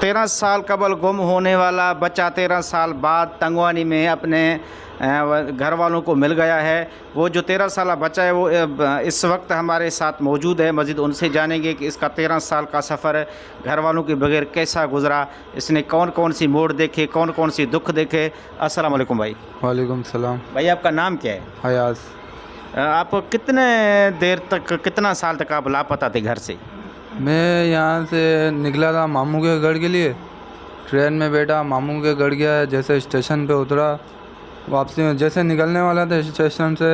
13 साल कबल गुम होने वाला बच्चा 13 साल बाद तंगवानी में अपने घर वालों को मिल गया है। वो जो 13 साल बच्चा है वो इस वक्त हमारे साथ मौजूद है। मज़ीद उनसे जानेंगे कि इसका 13 साल का सफ़र घर वालों के बगैर कैसा गुजरा, इसने कौन कौन सी मोड़ देखे, कौन कौन सी दुख देखे। अस्सलाम वालेकुम भाई। वालेकुम सलाम। भाई आपका नाम क्या है? हयाज। आप कितने देर तक, कितना साल तक आप लापता थे घर से? मैं यहाँ से निकला था मामू के घर के लिए, ट्रेन में बैठा, मामू के घर गया। जैसे स्टेशन पे उतरा, वापसी में जैसे निकलने वाला था स्टेशन से,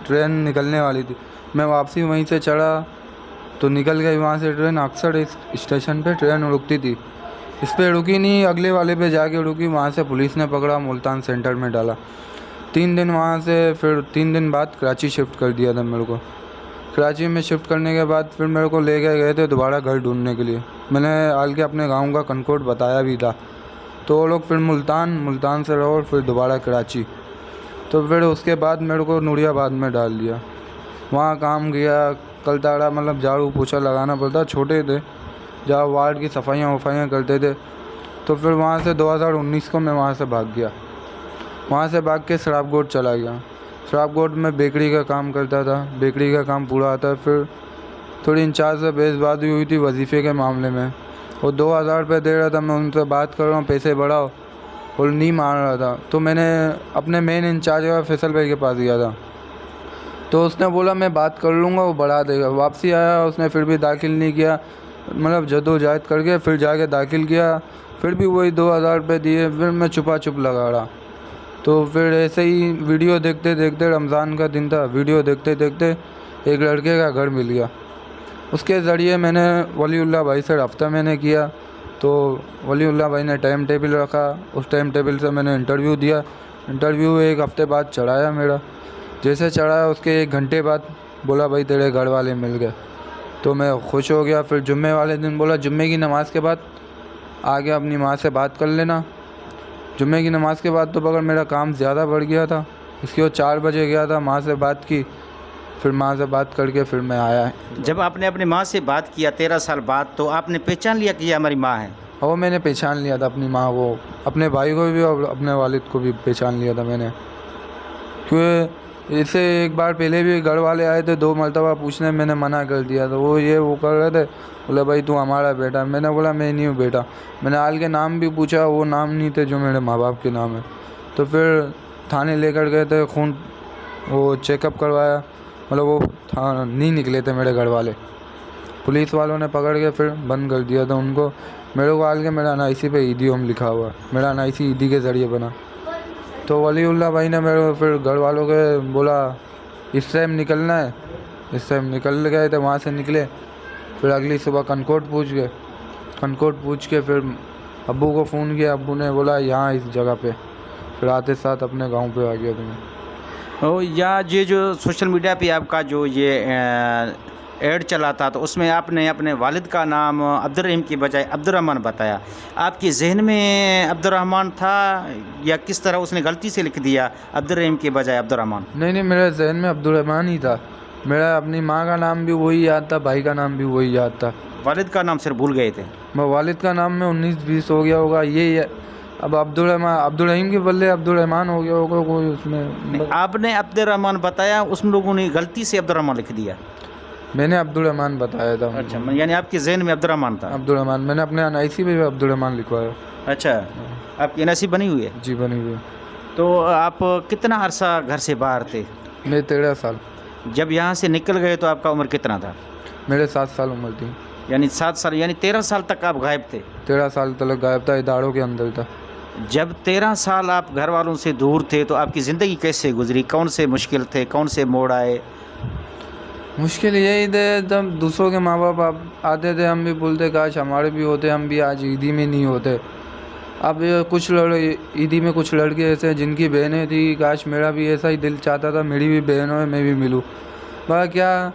ट्रेन निकलने वाली थी, मैं वापसी वहीं से चढ़ा तो निकल गई वहाँ से ट्रेन। अक्सर इस स्टेशन पे ट्रेन रुकती थी, इस पे रुकी नहीं, अगले वाले पे जाके रुकी। वहाँ से पुलिस ने पकड़ा, मुल्तान सेंटर में डाला। 3 दिन वहाँ से, फिर 3 दिन बाद कराची शिफ्ट कर दिया था मेरे को। कराची में शिफ्ट करने के बाद फिर मेरे को ले गए थे दोबारा घर ढूंढने के लिए। मैंने हाल के अपने गांव का कनकोट बताया भी था, तो वो लोग फिर मुल्तान से रहो और फिर दोबारा कराची। तो फिर उसके बाद मेरे को नूरियाबाद में डाल दिया। वहाँ काम किया, कल ताड़ा मतलब झाड़ू पोछा लगाना पड़ता, छोटे थे जहाँ वार्ड की सफाइयाँ करते थे। तो फिर वहाँ से 2019 को मैं वहाँ से भाग गया। वहाँ से भाग के शराबगोट चला गया। शराबगोट में बेकरी का काम करता था, बेकरी का काम पूरा आता है। फिर थोड़ी इंचार्ज से बहसबाजी हुई थी वजीफ़े के मामले में। वो 2000 रुपये दे रहा था, मैं उनसे बात कर रहा हूँ पैसे बढ़ाओ, और नहीं मान रहा था। तो मैंने अपने मेन इंचार्ज का फैसल भाई के पास गया था, तो उसने बोला मैं बात कर लूँगा, वो बढ़ा देगा। वापसी आया, उसने फिर भी दाखिल नहीं किया, मतलब जद्दोजहद करके फिर जाके दाखिल किया, फिर भी वही 2000 रुपये दिए। फिर मैं चुप लगा रहा। तो फिर ऐसे ही वीडियो देखते देखते, रमज़ान का दिन था, वीडियो देखते देखते एक लड़के का घर मिल गया। उसके ज़रिए मैंने वलीउल्लाह भाई से रब्ता मैंने किया। तो वलीउल्लाह भाई ने टाइम टेबल रखा, उस टाइम टेबल से मैंने इंटरव्यू दिया। इंटरव्यू 1 हफ़्ते बाद चढ़ाया मेरा। जैसे चढ़ाया उसके 1 घंटे बाद बोला भाई तेरे घर वाले मिल गए। तो मैं खुश हो गया। फिर जुम्मे वाले दिन बोला जुम्मे की नमाज़ के बाद आगे अपनी माँ से बात कर लेना। जुम्मे की नमाज़ के बाद तो मगर मेरा काम ज़्यादा बढ़ गया था, इसके वो 4 बजे गया था, माँ से बात की, फिर माँ से बात करके फिर मैं आया। जब आपने अपनी माँ से बात किया 13 साल बाद, तो आपने पहचान लिया कि ये हमारी माँ है? वो मैंने पहचान लिया था अपनी माँ, वो अपने भाई को भी और अपने वालिद को भी पहचान लिया था मैंने। क्योंकि इससे एक बार पहले भी घर वाले आए थे 2 मरतबा पूछने, मैंने मना कर दिया था। वो कर रहे थे, बोले भाई तू हमारा बेटा। मैंने बोला मैं नहीं हूँ बेटा। मैंने हाल के नाम भी पूछा, वो नाम नहीं थे जो मेरे माँ बाप के नाम है। तो फिर थाने लेकर गए थे, खून वो चेकअप करवाया, मतलब वो नहीं निकले थे मेरे घर वाले। पुलिस वालों ने पकड़ के फिर बंद कर दिया था उनको। मेरे को हाल के मेरा NIC पे ईदी होम लिखा हुआ है, मेरा NIC ईदी के ज़रिए बना। तो वलीउल्लाह भाई ने मेरे फिर घर वालों के बोला इस टाइम निकलना है, इस टाइम निकल गए थे। वहाँ से निकले, फिर अगली सुबह कनकोट पूछ के फिर अब्बू को फ़ोन किया। अब्बू ने बोला यहाँ इस जगह पे, फिर आते साथ अपने गांव पे आ गया तुम्हें। ओ या ये जो सोशल मीडिया पे आपका जो ये ऐड चला था, तो उसमें आपने अपने वालिद का नाम अब्दुर्रहीम की बजाय अब्दुर्रहमान बताया। आपके जहन में अब्दुर्रहमान था या किस तरह उसने गलती से लिख दिया अब्दुर्रहीम की बजाय अब्दुर्रहमान? नहीं, मेरे जहन में अब्दुर्रहमान ही था। मेरा अपनी माँ का नाम भी वही याद था, भाई का नाम भी वही याद था। वालिद का नाम सिर्फ भूल गए थे? मैं वालिद का नाम में 19-20 हो गया होगा ये। अब अब्दुर्रहीम के बदले अब्दुर्रहमान हो गया होगा कोई उसमें। आपने अब्दुर्रहमान बताया, उसमें लोगों ने गलती से अब्दुर्रहमान लिख दिया? मैंने अब्दुर्रहमान बताया था। अच्छा, यानी आपके जहन में अब्दुर्रहमान था? अब्दुर्रहमान, मैंने अपने NIC पे भी अब्दुर्रहमान लिखवाया। अच्छा, आपकी NIC बनी हुई है? जी बनी हुई है। तो आप कितना अरसा घर से बाहर थे? मैं 13 साल। जब यहाँ से निकल गए तो आपका उम्र कितना था? मेरे 7 साल उम्र थी। यानी 7 साल, यानी 13 साल तक आप गायब थे? 13 साल तक गायब था, इदारों के अंदर था। जब 13 साल आप घर वालों से दूर थे तो आपकी ज़िंदगी कैसे गुजरी? कौन से मुश्किल थे, कौन से मोड़ आए? मुश्किल यही थे, जब दूसरों के माँ बाप आते थे हम भी बोलते काश हमारे भी होते, हम भी आज ईदी में नहीं होते। अब कुछ ईदी में कुछ लड़के ऐसे जिनकी बहनें थी, काश मेरा भी ऐसा ही दिल चाहता था मेरी भी बहन हो, मैं भी मिलूँ। मगर क्या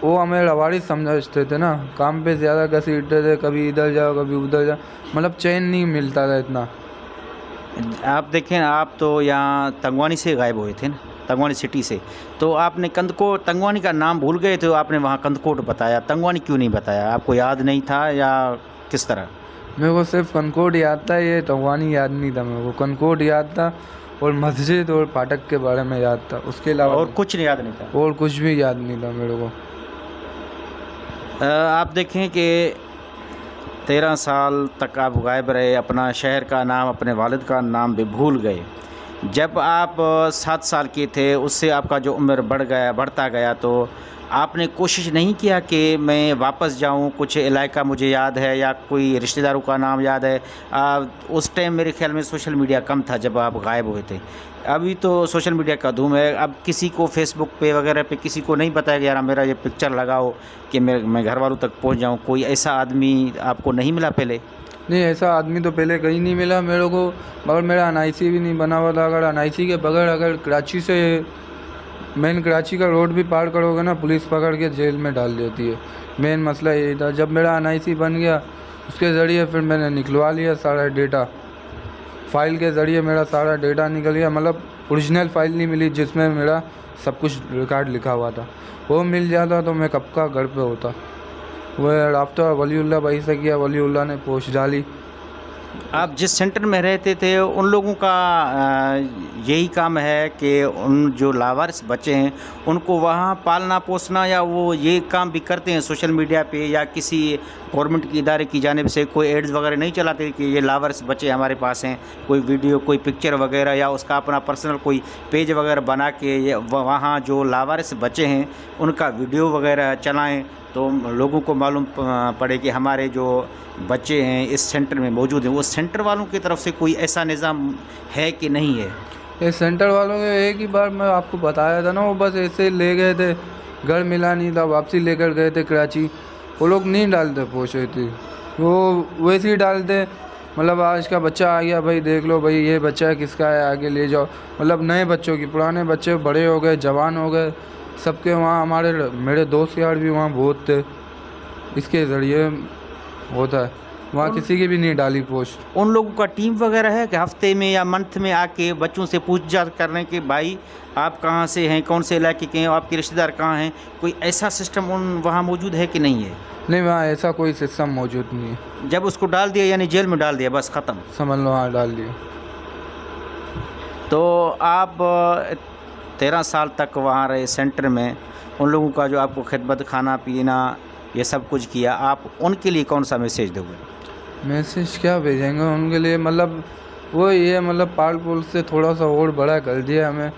वो हमें लवारिस समझते थे ना, काम पे ज़्यादा घसीटते थे, कभी इधर जाओ कभी उधर जाओ, मतलब चैन नहीं मिलता था इतना। आप देखें, आप तो यहाँ तंगवानी से गायब हुए थे ना, तंगवानी सिटी से, तो आपने कंदकोट, तंगवानी का नाम भूल गए थे, आपने वहाँ कंदकोट बताया, तंगवानी क्यों नहीं बताया? आपको याद नहीं था या किस तरह? मेरे को सिर्फ कनकोट याद था, ये टंगवानी याद नहीं था मेरे को। कनकोट याद था और मस्जिद और फाटक के बारे में याद था, उसके अलावा और कुछ नहीं याद नहीं था। और कुछ भी याद नहीं था मेरे को। आप देखें कि 13 साल तक आप गायब रहे, अपना शहर का नाम, अपने वालिद का नाम भी भूल गए। जब आप 7 साल के थे, उससे आपका जो उम्र बढ़ता गया, तो आपने कोशिश नहीं किया कि मैं वापस जाऊं? कुछ इलाका मुझे याद है या कोई रिश्तेदारों का नाम याद है? उस टाइम मेरे ख्याल में सोशल मीडिया कम था जब आप गायब हुए थे। अभी तो सोशल मीडिया का धूम है। अब किसी को फेसबुक पे वगैरह पे किसी को नहीं बताया कि यार मेरा ये पिक्चर लगाओ कि मैं घर वालों तक पहुंच जाऊं। कोई ऐसा आदमी आपको नहीं मिला पहले? नहीं, ऐसा आदमी तो पहले कहीं नहीं मिला मेरे को, मगर मेरा एनआईसी भी नहीं बना हुआ था। अगर एनआईसी के बगैर अगर कराची से मेन कराची का रोड भी पार करोगे ना, पुलिस पकड़ के जेल में डाल देती है। मेन मसला यही था। जब मेरा एनआईसी बन गया, उसके ज़रिए फिर मैंने निकलवा लिया सारा डेटा। फ़ाइल के ज़रिए मेरा सारा डेटा निकल गया, मतलब ओरिजिनल फ़ाइल नहीं मिली जिसमें मेरा सब कुछ रिकॉर्ड लिखा हुआ था। वो मिल जाता तो मैं कब का घर पे होता। वह राब्ता वलीउल्लाह भाई से किया, वलीउल्लाह ने पोस्ट डाली। आप जिस सेंटर में रहते थे उन लोगों का यही काम है कि उन जो लावारिस बच्चे हैं उनको वहाँ पालना पोसना, या वो ये काम भी करते हैं सोशल मीडिया पे या किसी गवर्नमेंट की इदारे की जानिब से कोई एड्स वगैरह नहीं चलाते कि ये लावारिस बच्चे हमारे पास हैं? कोई वीडियो, कोई पिक्चर वगैरह, या उसका अपना पर्सनल कोई पेज वगैरह बना के वहाँ जो लावारिस बच्चे हैं उनका वीडियो वगैरह चलाएँ तो लोगों को मालूम पड़े कि हमारे जो बच्चे हैं इस सेंटर में मौजूद हैं? वो सेंटर वालों की तरफ से कोई ऐसा निज़ाम है कि नहीं है? ये सेंटर वालों के एक ही बार मैं आपको बताया था ना, वो बस ऐसे ले गए थे, घर मिला नहीं था, वापसी लेकर गए थे कराची। वो लोग नहीं डालते पोस्ट थी, वो वैसे ही डालते, मतलब आज का बच्चा आ गया भाई देख लो भाई ये बच्चा किसका है, आगे ले जाओ। मतलब नए बच्चों की, पुराने बच्चे बड़े हो गए, जवान हो गए, सबके वहाँ मेरे दोस्त यार भी वहाँ बहुत थे। इसके ज़रिए होता है, वहाँ किसी की भी नहीं डाली पोस्ट। उन लोगों का टीम वगैरह है कि हफ्ते में या मंथ में आके बच्चों से पूछताछ करने के भाई आप कहाँ से हैं, कौन से इलाके के हैं, आपके रिश्तेदार कहाँ हैं? कोई ऐसा सिस्टम वहाँ मौजूद है कि नहीं है? नहीं, वहाँ ऐसा कोई सिस्टम मौजूद नहीं है। जब उसको डाल दिया यानी जेल में डाल दिया, बस ख़त्म, समझ लो, हाँ डाल दिया। तो आप 13 साल तक वहाँ रहे सेंटर में, उन लोगों का जो आपको खिदमत, खाना पीना ये सब कुछ किया, आप उनके लिए कौन सा मैसेज दोगे? मैसेज क्या भेजेंगे उनके लिए? मतलब वो ये मतलब पाल पोल से थोड़ा सा और बड़ा कर दिया हमें।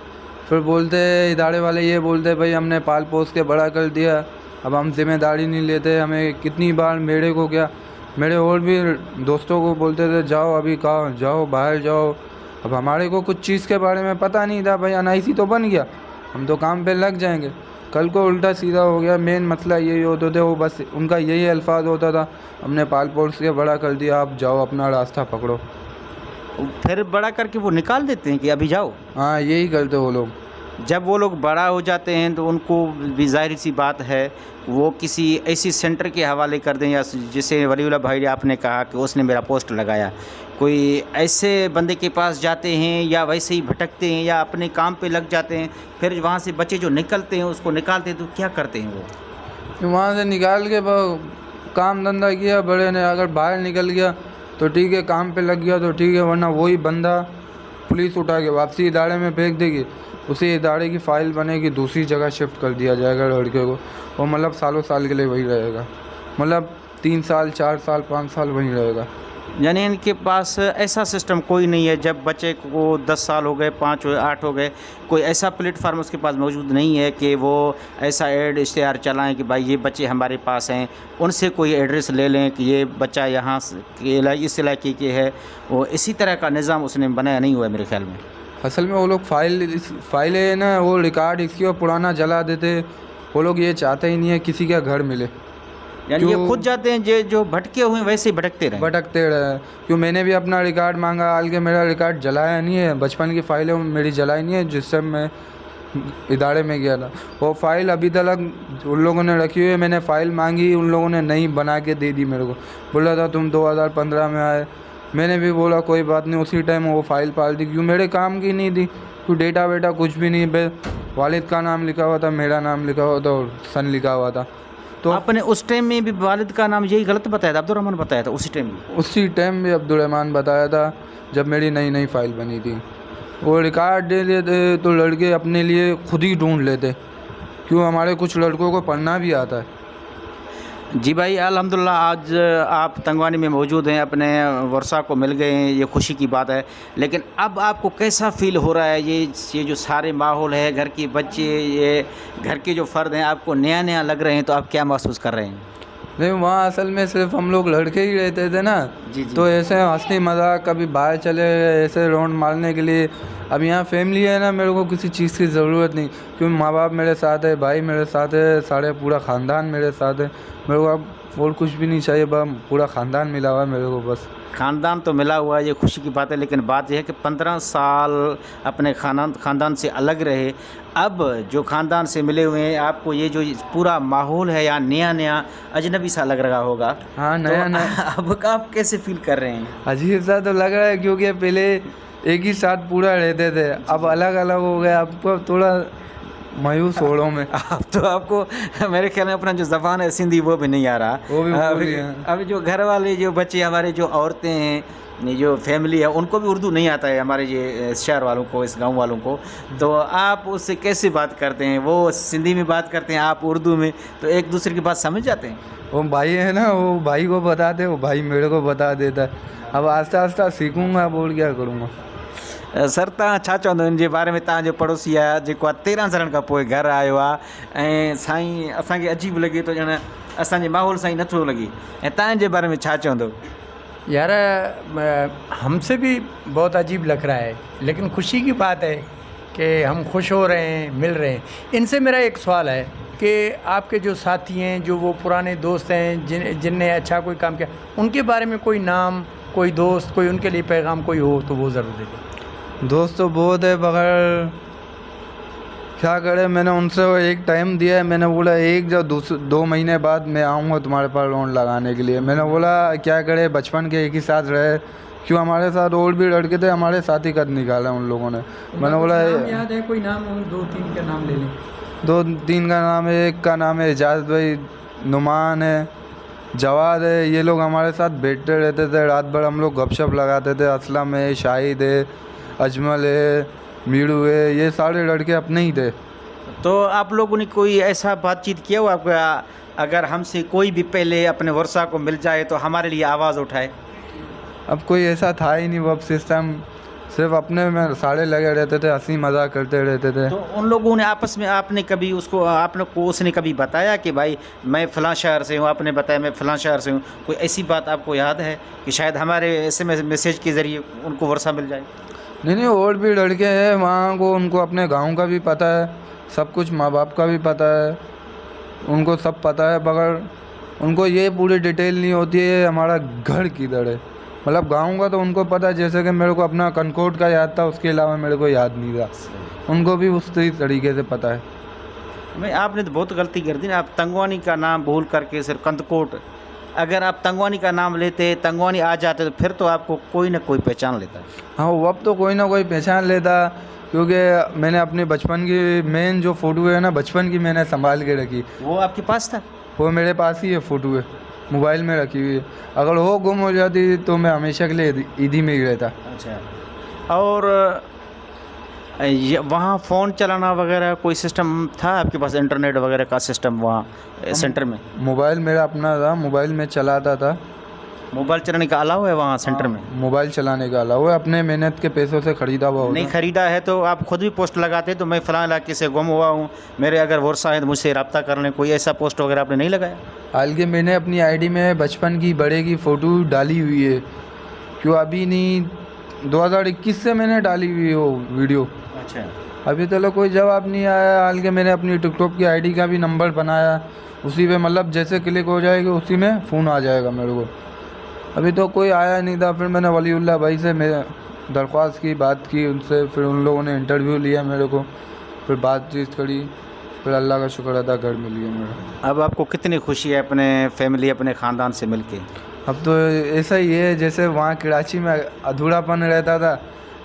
फिर बोलते इदारे वाले ये बोलते भाई हमने पाल पोस के बड़ा कर दिया, अब हम जिम्मेदारी नहीं लेते। हमें कितनी बार मेरे को क्या, मेरे और भी दोस्तों को बोलते थे जाओ अभी कहाँ जाओ, बाहर जाओ। अब हमारे को कुछ चीज़ के बारे में पता नहीं था भाई, एनआईसी तो बन गया, हम तो काम पे लग जाएंगे। कल को उल्टा सीधा हो गया। मेन मसला यही होते थे, वो बस उनका यही अल्फाज होता था हमने पाल पोस के बड़ा कर दिया, आप जाओ अपना रास्ता पकड़ो। फिर बड़ा करके वो निकाल देते हैं कि अभी जाओ। हाँ, यही करते वो लोग। जब वो लोग बड़ा हो जाते हैं तो उनको भी ज़ाहिर सी बात है वो किसी ऐसी सेंटर के हवाले कर दें, या जैसे वलीउल्लाह भाई आपने कहा कि उसने मेरा पोस्ट लगाया, कोई ऐसे बंदे के पास जाते हैं या वैसे ही भटकते हैं या अपने काम पे लग जाते हैं? फिर वहाँ से बच्चे जो निकलते हैं उसको निकालते हैं तो क्या करते हैं वो? वहाँ से निकाल के काम धंधा किया बड़े ने, अगर बाहर निकल गया तो ठीक है, काम पे लग गया तो ठीक है, वरना वही बंदा पुलिस उठा के वापसी इदारे में फेंक देगी। उसी इदारे की फ़ाइल बनेगी, दूसरी जगह शिफ्ट कर दिया जाएगा लड़के को। वो मतलब सालों साल के लिए वही रहेगा, मतलब 3 साल 4 साल 5 साल वहीं रहेगा। यानी इनके पास ऐसा सिस्टम कोई नहीं है, जब बच्चे को 10 साल हो गए, 5 हो 8 हो गए, कोई ऐसा प्लेटफार्म उसके पास मौजूद नहीं है कि वो ऐसा ऐड इश्तेहार चलाएं कि भाई ये बच्चे हमारे पास हैं, उनसे कोई एड्रेस ले लें कि ये बच्चा यहाँ इस इलाके के है। वो इसी तरह का निज़ाम उसने बनाया नहीं हुआ है मेरे ख्याल में। असल में वो लोग फाइल है ना, वो रिकॉर्ड इसकी और पुराना जला देते। वो लोग ये चाहते ही नहीं है किसी का घर मिले, यानी ये खुद जाते हैं जो भटके हुए वैसे ही भटकते रहे। क्यों मैंने भी अपना रिकॉर्ड मांगा, हाल के मेरा रिकॉर्ड जलाया नहीं है, बचपन की फ़ाइल है मेरी जलाई नहीं है जिससे मैं इदारे में गया था। वो फ़ाइल अभी तक उन लोगों ने रखी हुई है। मैंने फ़ाइल मांगी, उन लोगों ने नहीं बना के दे दी मेरे को। बोला था तुम 2015 में आए, मैंने भी बोला कोई बात नहीं, उसी टाइम वो फ़ाइल पाल दी। क्यों मेरे काम की नहीं थी, क्यों डेटा वेटा कुछ भी नहीं, वालिद का नाम लिखा हुआ था, मेरा नाम लिखा हुआ था और सन लिखा हुआ था। तो आपने उस टाइम में भी वालिद का नाम यही गलत बताया था, अब्दुर्रहमान बताया था उसी टाइम में? उसी टाइम भी अब्दुर्रहमान बताया था जब मेरी नई नई फाइल बनी थी। वो रिकॉर्ड दे देते तो लड़के अपने लिए खुद ही ढूंढ लेते, क्यों हमारे कुछ लड़कों को पढ़ना भी आता है। जी भाई, अल्हम्दुलिल्लाह आज आप तंगवानी में मौजूद हैं, अपने वर्षा को मिल गए हैं, ये खुशी की बात है। लेकिन अब आपको कैसा फ़ील हो रहा है? ये जो सारे माहौल है, घर के बच्चे, ये घर के जो फ़र्द हैं, आपको नया नया लग रहे हैं, तो आप क्या महसूस कर रहे हैं? नहीं, वहाँ असल में सिर्फ हम लोग लड़के ही रहते थे ना, जी जी। तो ऐसे हंसी मजाक कभी बाहर चले गए ऐसे राउंड मारने के लिए। अब यहाँ फैमिली है ना, मेरे को किसी चीज़ की ज़रूरत नहीं, क्योंकि माँ बाप मेरे साथ है, भाई मेरे साथ है, सारे पूरा ख़ानदान मेरे साथ है। मेरे को अब और कुछ भी नहीं चाहिए, बस पूरा ख़ानदान मिला हुआ है मेरे को बस। ख़ानदान तो मिला हुआ है, ये खुशी की बात है, लेकिन बात यह है कि 15 साल अपने ख़ानदान से अलग रहे, अब जो ख़ानदान से मिले हुए हैं, आपको ये जो पूरा माहौल है यहाँ नया नया अजनबी सा लग रहा होगा। हाँ, नया नया अब आप कैसे फील कर रहे हैं? अजीब सा तो लग रहा है, क्योंकि पहले एक ही साथ पूरा रहते थे, अब अलग अलग हो गए। आपको थोड़ा मायूस होड़ों में अब तो आपको मेरे ख्याल में अपना जो ज़बान है सिंधी वो भी नहीं आ रहा। वो भी अभी जो घर वाले जो बच्चे हमारे जो औरतें हैं, ये जो फैमिली है, उनको भी उर्दू नहीं आता है, हमारे ये शहर वालों को, इस गांव वालों को। तो आप उससे कैसे बात करते हैं? वो सिंधी में बात करते हैं, आप उर्दू में, तो एक दूसरे की बात समझ जाते हैं? वो भाई है ना, वो भाई को बताते, वो भाई मेरे को बता देता है। अब आस्ता आस्ता सीखूंगा, बोल क्या करूँगा। सर, तव्हां छा चवंदो इन जे बारे में? तव्हां जो पड़ोसी आहे जेको आहे 13 सालनि खां पोइ घरु आयो आहे ऐं साईं असांखे अजीब लॻे थो, ॼण असांजे माहौल सां ई नथो लॻे, ऐं तव्हां जे बारे में छा चवंदो? यार हमसे भी बहुत अजीब लग रहा है, लेकिन खुशी की बात है कि हम खुश हो रहे हैं, मिल रहे हैं। इनसे मेरा एक सवाल है कि आपके जो साथी हैं, जो वो पुराने दोस्त हैं जिनने अच्छा कोई काम किया, उनके बारे में कोई नाम, कोई दोस्त, कोई उनके लिए पैगाम कोई हो तो वो ज़रूर दे दें। दोस्त तो बहुत है, मगर क्या करें, मैंने उनसे वो एक टाइम दिया है। मैंने बोला एक जो 2 महीने बाद मैं आऊँगा तुम्हारे पास राउंड लगाने के लिए। मैंने बोला क्या करे, बचपन के एक ही साथ रहे, क्यों हमारे साथ और भी लड़के थे, हमारे साथ ही कद निकाला उन लोगों ने। मैंने बोला याद है कोई नाम? 2-3 का नाम ले लें। 2-3 का नाम है, एक का नाम है एजाज भाई, नुमान है, जवाद है। ये लोग हमारे साथ बैठते रहते थे, रात भर हम लोग गपशप लगाते थे। असलम है, शाहिद है, अजमल है, मीरू है, ये सारे लड़के अपने ही थे। तो आप लोगों ने कोई ऐसा बातचीत किया हुआ आपका, अगर हमसे कोई भी पहले अपने वर्षा को मिल जाए तो हमारे लिए आवाज़ उठाए? अब कोई ऐसा था ही नहीं, वो अब सिस्टम सिर्फ अपने में सारे लगे रहते थे, हंसी मजाक करते रहते थे। तो उन लोगों ने आपस में, आपने कभी उसको, आपने को उसने कभी बताया कि भाई मैं फ़लाँ शहर से हूँ, आपने बताया मैं फ़लाँ शहर से हूँ? कोई ऐसी बात आपको याद है कि शायद हमारे SMS मैसेज के ज़रिए उनको वर्षा मिल जाए? नहीं, और भी लड़के हैं वहाँ को, उनको अपने गांव का भी पता है, सब कुछ माँ बाप का भी पता है, उनको सब पता है, मगर उनको ये पूरी डिटेल नहीं होती है हमारा घर किधर है। मतलब गांव का तो उनको पता है, जैसे कि मेरे को अपना कनकोट का याद था, उसके अलावा मेरे को याद नहीं था। उनको भी उस तरीके से पता है। नहीं, आपने तो बहुत गलती कर दी ना, आप तंगवानी का नाम भूल करके सिर्फ कंदकोट, अगर आप तंगवानी का नाम लेते, तंगवानी आ जाते, तो फिर तो आपको कोई ना कोई पहचान लेता। हाँ, वो अब तो कोई ना कोई पहचान लेता, क्योंकि मैंने अपने बचपन की मेन जो फ़ोटो है ना, बचपन की मैंने संभाल के रखी। वो आपके पास था? वो मेरे पास ही है, फ़ोटो है, मोबाइल में रखी हुई है। अगर वो गुम हो जाती तो मैं हमेशा के लिए ईदी में ही रहता। अच्छा, और ये वहाँ फ़ोन चलाना वगैरह कोई सिस्टम था आपके पास, इंटरनेट वगैरह का सिस्टम वहाँ सेंटर में? मोबाइल मेरा अपना था, मोबाइल में चलाता था। मोबाइल चलाने का अलाउ है वहाँ सेंटर में? मोबाइल चलाने का अलाउ है, अपने मेहनत के पैसों से ख़रीदा हुआ होता। नहीं ख़रीदा है तो आप खुद भी पोस्ट लगाते तो मैं फ़लाँ इलाके से गुम हुआ हूँ, मेरे अगर वर्षा है तो मुझसे रब्ता कर लें, कोई ऐसा पोस्ट वगैरह आपने नहीं लगाया? हाल के मैंने अपनी आईडी में बचपन की बड़े की फ़ोटो डाली हुई है, क्यों अभी नहीं, 2021 से मैंने डाली हुई है वो वीडियो। अच्छा, अभी तक कोई जवाब नहीं आया। हाल के मैंने अपनी टिकटॉक की आईडी का भी नंबर बनाया, उसी पे मतलब जैसे क्लिक हो जाएगा उसी में फ़ोन आ जाएगा मेरे को। अभी तो कोई आया नहीं था, फिर मैंने वलीउल्लाह भाई से मैं दरख्वास्त की, बात की उनसे, फिर उन लोगों ने इंटरव्यू लिया मेरे को, फिर बातचीत करी, फिर अल्लाह का शुक्र अदा घर मिल गया मेरा। अब आपको कितनी खुशी है अपने फैमिली, अपने ख़ानदान से मिलके? अब तो ऐसा ही है जैसे वहाँ कराची में अधूरापन रहता था,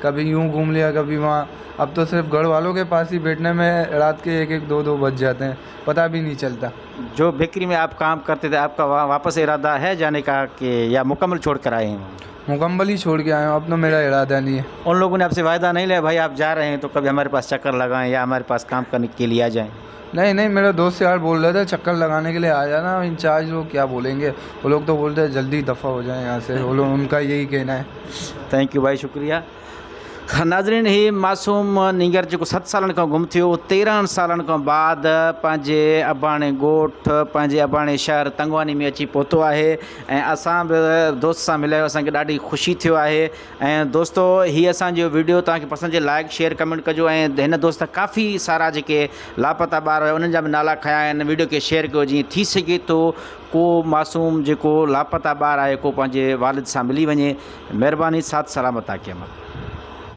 कभी यूं घूम लिया कभी वहाँ। अब तो सिर्फ घर वालों के पास ही बैठने में रात के 1-1 2-2 बज जाते हैं, पता भी नहीं चलता। जो बेकरी में आप काम करते थे, आपका वहाँ वापस इरादा है जाने का कि या मुकम्मल छोड़ कर आए हैं? मुकम्मल ही छोड़ के आए हूँ, अब तो मेरा इरादा नहीं है। उन लोगों ने आपसे वायदा नहीं लिया भाई आप जा रहे हैं तो कभी हमारे पास चक्कर लगाएं या हमारे पास काम करने के लिए आ जाएं? नहीं नहीं, मेरे दोस्त यार बोल रहे थे चक्कर लगाने के लिए आ जाना, इंचार्ज लोग क्या बोलेंगे, वो लोग तो बोलते हैं जल्दी दफ़ा हो जाए यहाँ से, वो लोग उनका यही कहना है। थैंक यू भाई, शुक्रिया। नाज़रीन, ही मासूम नीगर जो 7 सालन खां गुम थियो, 13 सालन खां बाद पंहिंजे अबाणे ॻोठ पंहिंजे अबाणे शहर तंगवानी में अची पहुतो आहे ऐं असां बि दोस्त सां मिलियो, असांखे ॾाढी ख़ुशी थियो आहे। ऐं दोस्तो, हीअ असांजो वीडियो तव्हांखे पसंदि जे लाइक शेयर कमेंट कजो ऐं हिन दोस्त काफ़ी सारा जेके लापता ॿार हुआ उन्हनि जा बि नाला खया आहिनि, वीडियो खे शेयर कयो जीअं थी सघे थो को मासूम जेको लापता ॿार आहे को पंहिंजे वालिद सां मिली वञे। महिरबानी, साथ सलामत आक़ियम।